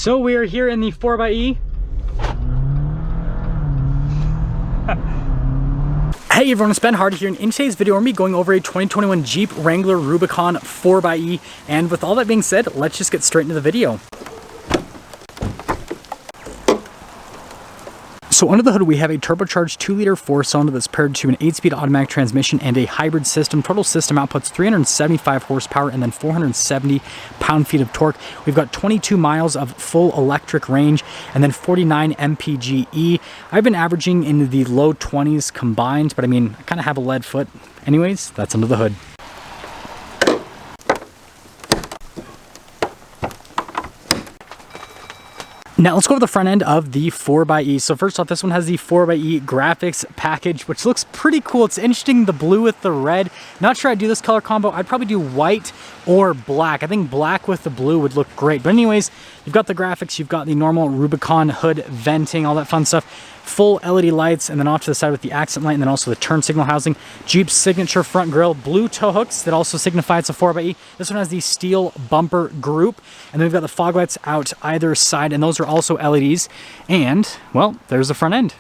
So we are here in the 4xe. Hey everyone, it's Ben Hardy here, and in today's video we're going to be going over a 2021 Jeep Wrangler Rubicon 4xe. And with all that being said, let's just get straight into the video. So under the hood we have a turbocharged 2-liter 4-cylinder that's paired to an 8-speed automatic transmission and a hybrid system. Total system outputs 375 horsepower and then 470 pound-feet of torque. We've got 22 miles of full electric range and then 49 mpge. I've been averaging in the low 20s combined, but I mean, I kind of have a lead foot. Anyways, that's under the hood. Now let's go to the front end of the 4xe. So first off, this one has the 4xe graphics package, which looks pretty cool. It's interesting, the blue with the red. Not sure I'd do this color combo. I'd probably do white or black. I think black with the blue would look great. But anyways, you've got the graphics, you've got the normal Rubicon hood venting, all that fun stuff. Full LED lights, and then off to the side with the accent light, and then also the turn signal housing. Jeep's signature front grille, blue tow hooks that also signify it's a 4xe. This one has the steel bumper group, and then we've got the fog lights out either side, and those are also LEDs. And, well, there's the front end.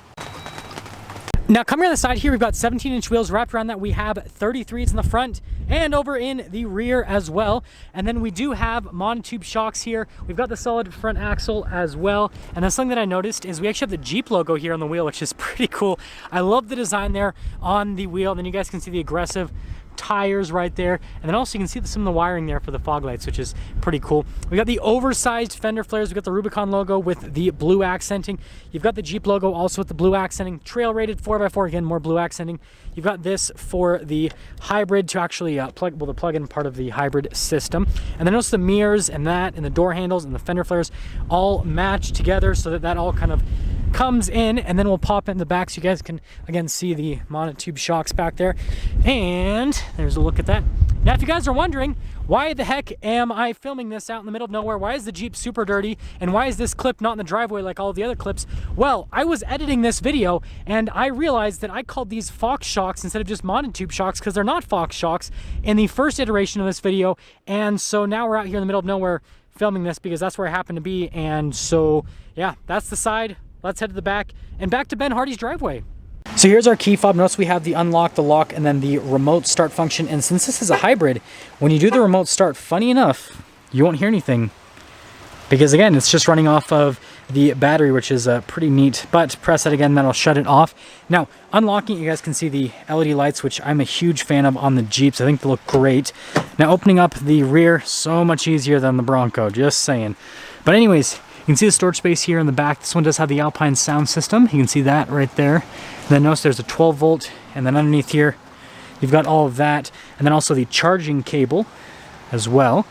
Now coming on the side here, we've got 17-inch wheels. Wrapped around that we have 33s in the front and over in the rear as well. And then we do have monotube shocks here. We've got the solid front axle as well. And then something that I noticed is we actually have the Jeep logo here on the wheel, which is pretty cool. I love the design there on the wheel. Then you guys can see the aggressive tires right there, and then also you can see some of the wiring there for the fog lights, which is pretty cool. We got the oversized fender flares. We got the Rubicon logo with the blue accenting. You've got the Jeep logo also with the blue accenting. Trail rated 4x4, again, more blue accenting. You've got this for the hybrid to actually the plug-in part of the hybrid system. And then also the mirrors and that, and the door handles and the fender flares all match together so that all kind of comes in, and then we'll pop it in the back so you guys can again see the monotube shocks back there. And there's a look at that. Now if you guys are wondering, why the heck am I filming this out in the middle of nowhere? Why is the Jeep super dirty? And why is this clip not in the driveway like all the other clips? Well, I was editing this video and I realized that I called these Fox shocks instead of just monotube shocks, because they're not Fox shocks in the first iteration of this video. And so now we're out here in the middle of nowhere filming this because that's where I happen to be. And so yeah, that's the side. Let's head to the back and back to Ben Hardy's driveway. So here's our key fob. Notice we have the unlock, the lock, and then the remote start function. And since this is a hybrid, when you do the remote start, funny enough, you won't hear anything. Because again, it's just running off of the battery, which is pretty neat. But press that again, that'll shut it off. Now, unlocking, you guys can see the LED lights, which I'm a huge fan of on the Jeeps. I think they look great. Now, opening up the rear, so much easier than the Bronco, just saying. But anyways, you can see the storage space here in the back. This one does have the Alpine sound system. You can see that right there. And then notice there's a 12 volt, and then underneath here, you've got all of that. And then also the charging cable as well.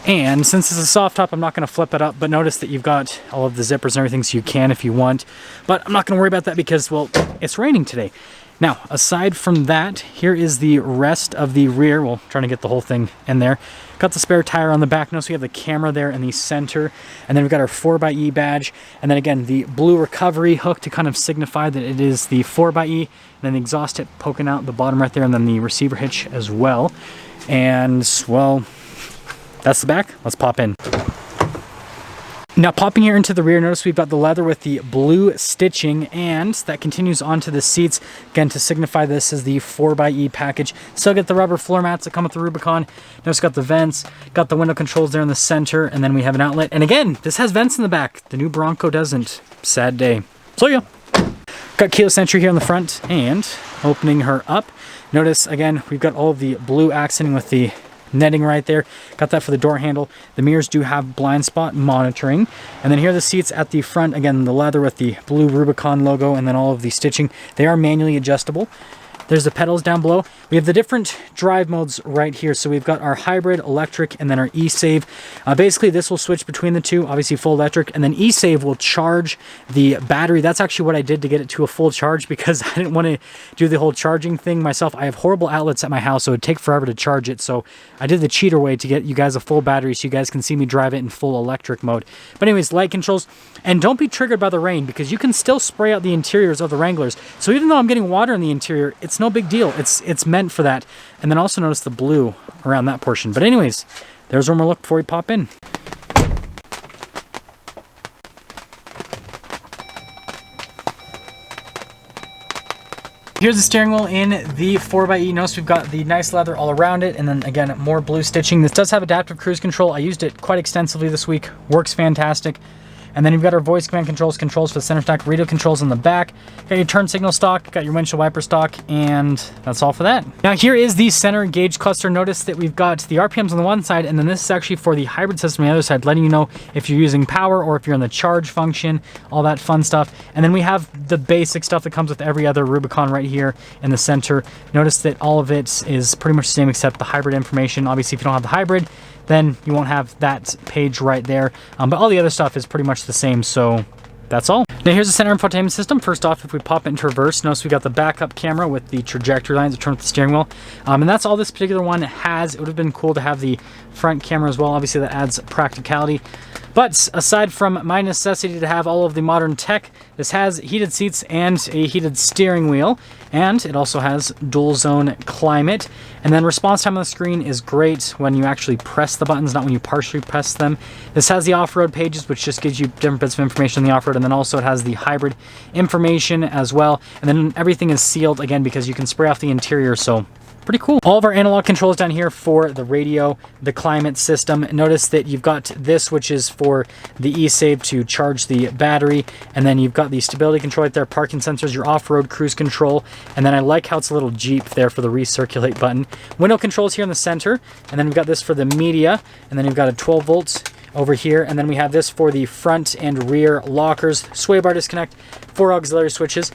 And since it's a soft top, I'm not gonna flip it up, but notice that you've got all of the zippers and everything, so you can if you want. But I'm not gonna worry about that because, well, it's raining today. Now, aside from that, here is the rest of the rear. Well, trying to get the whole thing in there. Got the spare tire on the back. Notice we have the camera there in the center. And then we've got our 4xe badge. And then again, the blue recovery hook to kind of signify that it is the 4xe. And then the exhaust tip poking out the bottom right there. And then the receiver hitch as well. And, well, that's the back. Let's pop in. Now popping here into the rear, notice we've got the leather with the blue stitching, and that continues onto the seats, again to signify this is the 4xe package. Still get the rubber floor mats that come with the Rubicon. Notice got the vents, got the window controls there in the center, and then we have an outlet. And again, this has vents in the back. The new Bronco doesn't. Sad day. So yeah. Got keyless entry here in the front, and opening her up. Notice again, we've got all of the blue accenting with the netting right there. Got that for the door handle. The mirrors do have blind spot monitoring. And then here are the seats at the front. Again, the leather with the blue Rubicon logo and then all of the stitching. They are manually adjustable. There's the pedals down below. We have the different drive modes right here. So we've got our hybrid, electric, and then our e-save. Basically, this will switch between the two, obviously full electric, and then e-save will charge the battery. That's actually what I did to get it to a full charge because I didn't want to do the whole charging thing myself. I have horrible outlets at my house, so it would take forever to charge it. So I did the cheater way to get you guys a full battery so you guys can see me drive it in full electric mode. But anyways, light controls. And don't be triggered by the rain because you can still spray out the interiors of the Wranglers. So even though I'm getting water in the interior, it's no big deal. It's meant for that. And then also notice the blue around that portion. But anyways, there's one more look before we pop in. Here's the steering wheel in the 4xe. Notice we've got the nice leather all around it, and then again, more blue stitching. This does have adaptive cruise control. I used it quite extensively this week. Works fantastic. And then you've got our voice command controls for the center stack, radio controls in the back. Got your turn signal stock, got your windshield wiper stock, and that's all for that. Now here is the center gauge cluster. Notice that we've got the RPMs on the one side, and then this is actually for the hybrid system on the other side, letting you know if you're using power or if you're in the charge function, all that fun stuff. And then we have the basic stuff that comes with every other Rubicon right here in the center. Notice that all of it is pretty much the same except the hybrid information. Obviously, if you don't have the hybrid, then you won't have that page right there. But all the other stuff is pretty much the same, so that's all. Now here's the center infotainment system. First off, if we pop it into reverse, notice we got the backup camera with the trajectory lines that turn with the steering wheel. And that's all this particular one has. It would have been cool to have the front camera as well. Obviously that adds practicality. But aside from my necessity to have all of the modern tech, this has heated seats and a heated steering wheel. And it also has dual zone climate. And then response time on the screen is great when you actually press the buttons, not when you partially press them. This has the off-road pages, which just gives you different bits of information on the off-road. And then also it has the hybrid information as well. And then everything is sealed again because you can spray off the interior, so pretty cool. All of our analog controls down here for the radio, the climate system. Notice that you've got this, which is for the e-save to charge the battery. And then you've got the stability control right there, parking sensors, your off-road cruise control. And then I like how it's a little Jeep there for the recirculate button. Window controls here in the center. And then we've got this for the media. And then you've got a 12 volts over here. And then we have this for the front and rear lockers, sway bar disconnect, 4 auxiliary switches.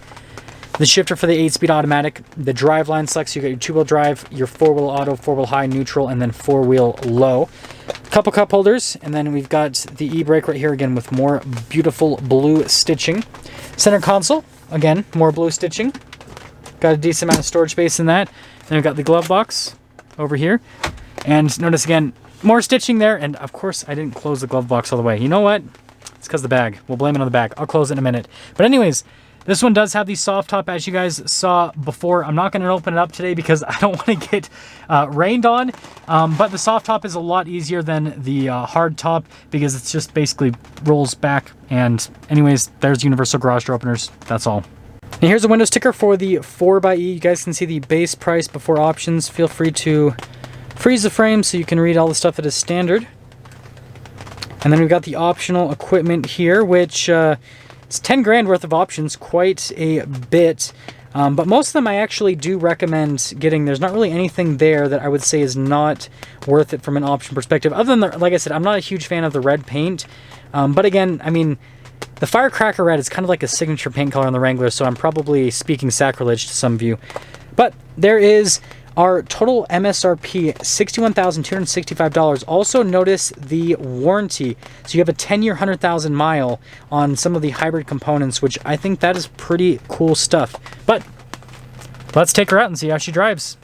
The shifter for the 8-speed automatic, the drive line select, so you got your 2-wheel drive, your 4-wheel auto, 4-wheel high, neutral, and then 4-wheel low. Couple cup holders, and then we've got the e-brake right here again with more beautiful blue stitching. Center console, again, more blue stitching. Got a decent amount of storage space in that. Then we've got the glove box over here. And notice again, more stitching there, and of course I didn't close the glove box all the way. You know what? It's because of the bag. We'll blame it on the bag. I'll close it in a minute. But anyways, this one does have the soft top, as you guys saw before. I'm not going to open it up today because I don't want to get rained on. But the soft top is a lot easier than the hard top because it's just basically rolls back. And anyways, there's universal garage door openers. That's all. Now here's a window sticker for the 4xe. You guys can see the base price before options. Feel free to freeze the frame so you can read all the stuff that is standard. And then we've got the optional equipment here, which it's 10 grand worth of options, quite a bit. But most of them I actually do recommend getting. There's not really anything there that I would say is not worth it from an option perspective. Other than, like I said, I'm not a huge fan of the red paint. But again, I mean, the Firecracker Red is kind of like a signature paint color on the Wrangler, so I'm probably speaking sacrilege to some of you. But there is our total MSRP, $61,265. Also notice the warranty. So you have a 10-year, 100,000 mile on some of the hybrid components, which I think that is pretty cool stuff. But let's take her out and see how she drives.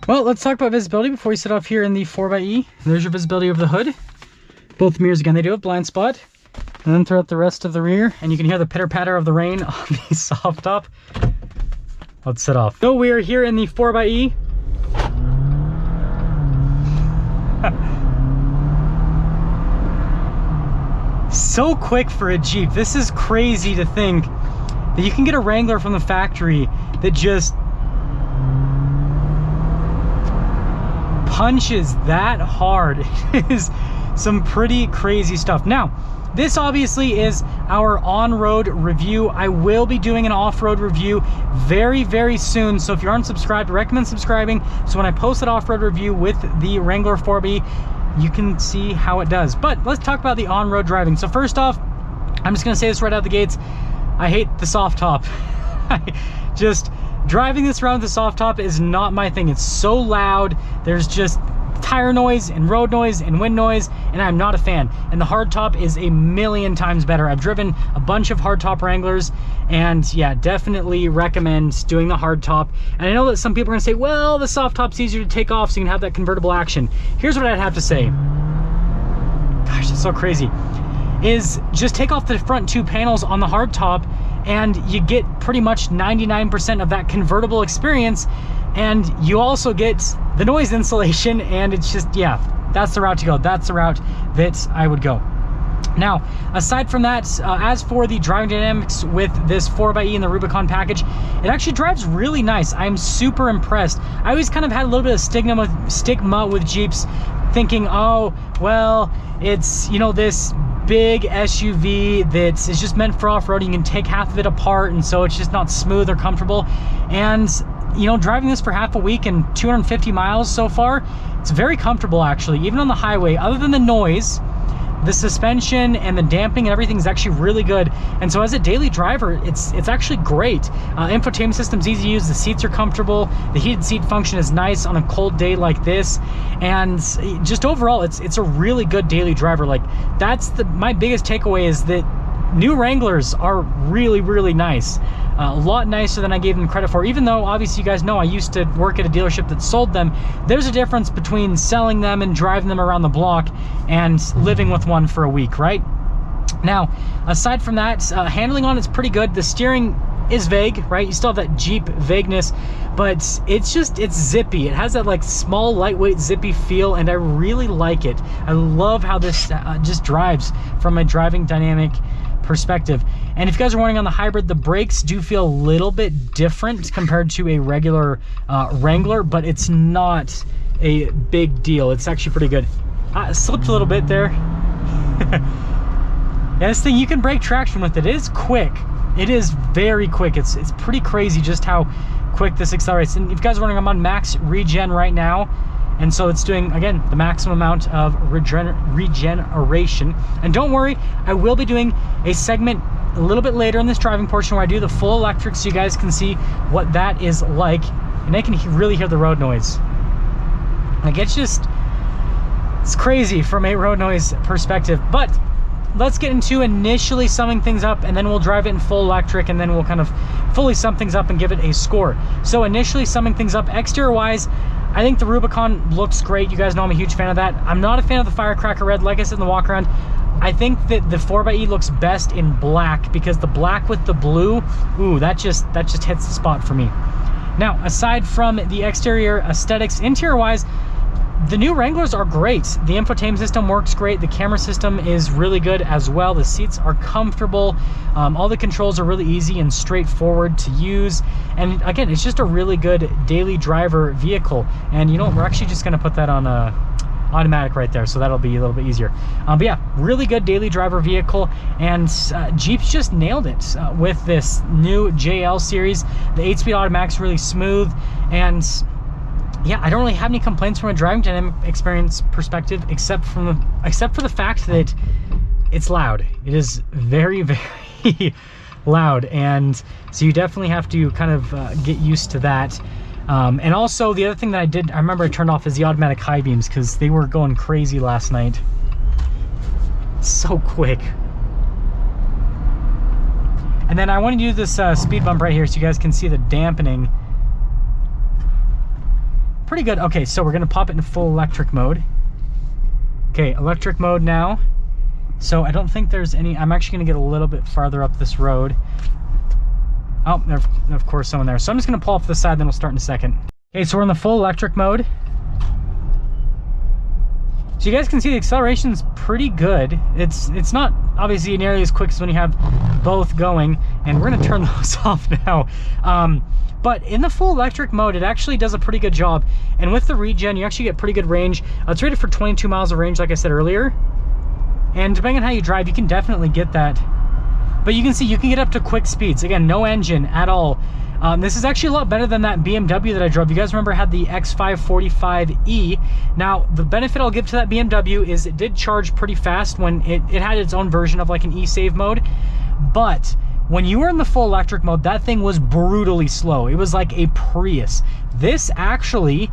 Well, let's talk about visibility before we set off here in the 4xe. There's your visibility over the hood. Both mirrors, again, they do have blind spot. And then throughout the rest of the rear, and you can hear the pitter-patter of the rain on the soft top. Let's set off. So we are here in the 4xe. So quick for a Jeep. This is crazy to think that you can get a Wrangler from the factory that just punches that hard. It is some pretty crazy stuff. Now, this obviously is our on-road review. I will be doing an off-road review very, very soon. So if you aren't subscribed, I recommend subscribing. So when I post that off-road review with the Wrangler 4xe, you can see how it does. But let's talk about the on-road driving. So first off, I'm just gonna say this right out of the gates. I hate the soft top. Just driving this around with the soft top is not my thing. It's so loud. There's just tire noise and road noise and wind noise, and I'm not a fan. And the hardtop is a million times better. I've driven a bunch of hardtop Wranglers, and yeah, definitely recommend doing the hardtop. And I know that some people are gonna say, well, the soft top's easier to take off so you can have that convertible action. Here's what I'd have to say. Gosh, it's so crazy. Is just take off the front 2 panels on the hardtop and you get pretty much 99% of that convertible experience, and you also get the noise insulation, and it's just, yeah, that's the route to go. That's the route that I would go. Now, aside from that, as for the driving dynamics with this 4xe and the Rubicon package, it actually drives really nice. I'm super impressed. I always kind of had a little bit of stigma with Jeeps, thinking, oh, well, it's, you know, this big SUV that is just meant for off-roading. You can take half of it apart, and so it's just not smooth or comfortable. And you know, driving this for half a week and 250 miles so far, it's very comfortable actually, even on the highway. Other than the noise, the suspension and the damping and everything is actually really good. And so as a daily driver, it's actually great. Infotainment system's easy to use, the seats are comfortable, the heated seat function is nice on a cold day like this, and just overall it's a really good daily driver. Like, that's my biggest takeaway, is that new Wranglers are really, really nice. A lot nicer than I gave them credit for, even though obviously you guys know I used to work at a dealership that sold them. There's a difference between selling them and driving them around the block and living with one for a week, right? Now, aside from that, handling on it's pretty good. The steering is vague, right? You still have that Jeep vagueness, but it's zippy. It has that like small, lightweight, zippy feel, and I really like it. I love how this just drives from a driving dynamic perspective. And if you guys are wondering on the hybrid, the brakes do feel a little bit different compared to a regular Wrangler, but it's not a big deal. It's actually pretty good. Slipped a little bit there. Yeah, this thing, you can break traction with it. It is quick. It is very quick. It's pretty crazy just how quick this accelerates. And if you guys are wondering, I'm on max regen right now, and so it's doing, again, the maximum amount of regeneration. And don't worry, I will be doing a segment a little bit later in this driving portion where I do the full electric, so you guys can see what that is like, and I can really hear the road noise. Like, it's crazy from a road noise perspective. But let's get into initially summing things up, and then we'll drive it in full electric, and then we'll kind of fully sum things up and give it a score. So initially summing things up, exterior wise, I think the Rubicon looks great. You guys know I'm a huge fan of that. I'm not a fan of the firecracker red, like I said in the walk around. I think that the 4xe looks best in black, because the black with the blue, ooh, that just hits the spot for me. Now, aside from the exterior aesthetics, interior wise, the new Wranglers are great. The infotainment system works great. The camera system is really good as well. The seats are comfortable. All the controls are really easy and straightforward to use. And again, it's just a really good daily driver vehicle. And you know what? We're actually just going to put that on automatic right there, so that'll be a little bit easier. But yeah, really good daily driver vehicle. And Jeep's just nailed it with this new JL series. The 8-speed automatic's really smooth, and yeah, I don't really have any complaints from a driving dynamic experience perspective, except for the fact that it's loud. It is very, very loud, and so you definitely have to kind of get used to that. And also, the other thing that I remember I turned off is the automatic high beams, because they were going crazy last night. It's so quick. And then I want to do this speed bump right here so you guys can see the dampening. Pretty good. Okay, so we're gonna pop it in full electric mode. Okay, electric mode now. So I don't think there's any, I'm actually gonna get a little bit farther up this road. Oh, there's of course someone there. So I'm just gonna pull off the side, then we'll start in a second. Okay, so we're in the full electric mode. So you guys can see the acceleration's pretty good. It's not obviously nearly as quick as when you have both going, and we're gonna turn those off now. But in the full electric mode, it actually does a pretty good job. And with the regen, you actually get pretty good range. It's rated for 22 miles of range, like I said earlier. And depending on how you drive, you can definitely get that. But you can see, you can get up to quick speeds. Again, no engine at all. This is actually a lot better than that BMW that I drove. You guys remember I had the X545E. Now, the benefit I'll give to that BMW is it did charge pretty fast when it had its own version of like an e-save mode. But when you were in the full electric mode, that thing was brutally slow. It was like a Prius. This actually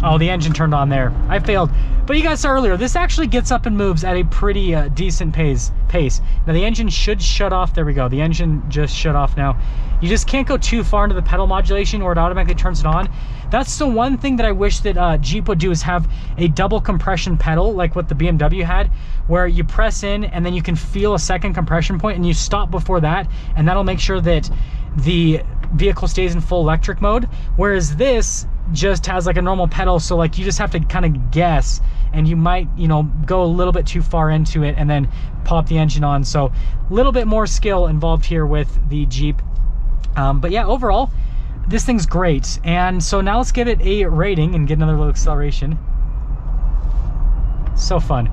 Oh, the engine turned on there. I failed. But you guys saw earlier, this actually gets up and moves at a pretty decent pace. Now the engine should shut off. There we go. The engine just shut off now. You just can't go too far into the pedal modulation or it automatically turns it on. That's the one thing that I wish that Jeep would do, is have a double compression pedal like what the BMW had, where you press in and then you can feel a second compression point and you stop before that, and that'll make sure that the vehicle stays in full electric mode. Whereas this just has like a normal pedal, so like you just have to kind of guess, and you might, you know, go a little bit too far into it and then pop the engine on. So a little bit more skill involved here with the Jeep. But yeah, overall, this thing's great. And so now let's give it a rating and get another little acceleration. So fun.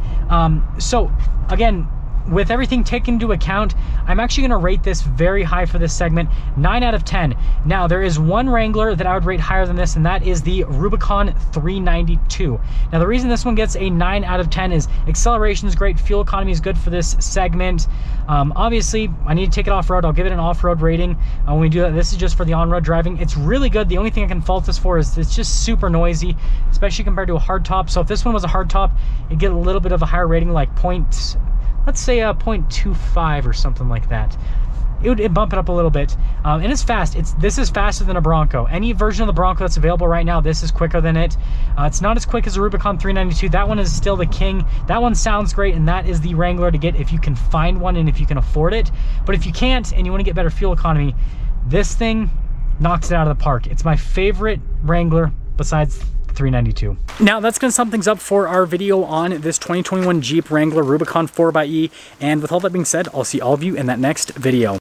So again, with everything taken into account, I'm actually going to rate this very high for this segment, 9 out of 10. Now, there is one Wrangler that I would rate higher than this, and that is the Rubicon 392. Now, the reason this one gets a 9 out of 10 is acceleration is great, fuel economy is good for this segment. Obviously, I need to take it off-road. I'll give it an off-road rating when we do that. This is just for the on-road driving. It's really good. The only thing I can fault this for is it's just super noisy, especially compared to a hardtop. So if this one was a hardtop, it'd get a little bit of a higher rating, like let's say 0.25 or something like that. It'd bump it up a little bit. And it's fast. This is faster than a Bronco. Any version of the Bronco that's available right now, this is quicker than it. It's not as quick as the Rubicon 392. That one is still the king. That one sounds great, and that is the Wrangler to get if you can find one and if you can afford it. But if you can't and you want to get better fuel economy, this thing knocks it out of the park. It's my favorite Wrangler besides 392. Now that's going to sum things up for our video on this 2021 Jeep Wrangler Rubicon 4xE. And with all that being said, I'll see all of you in that next video.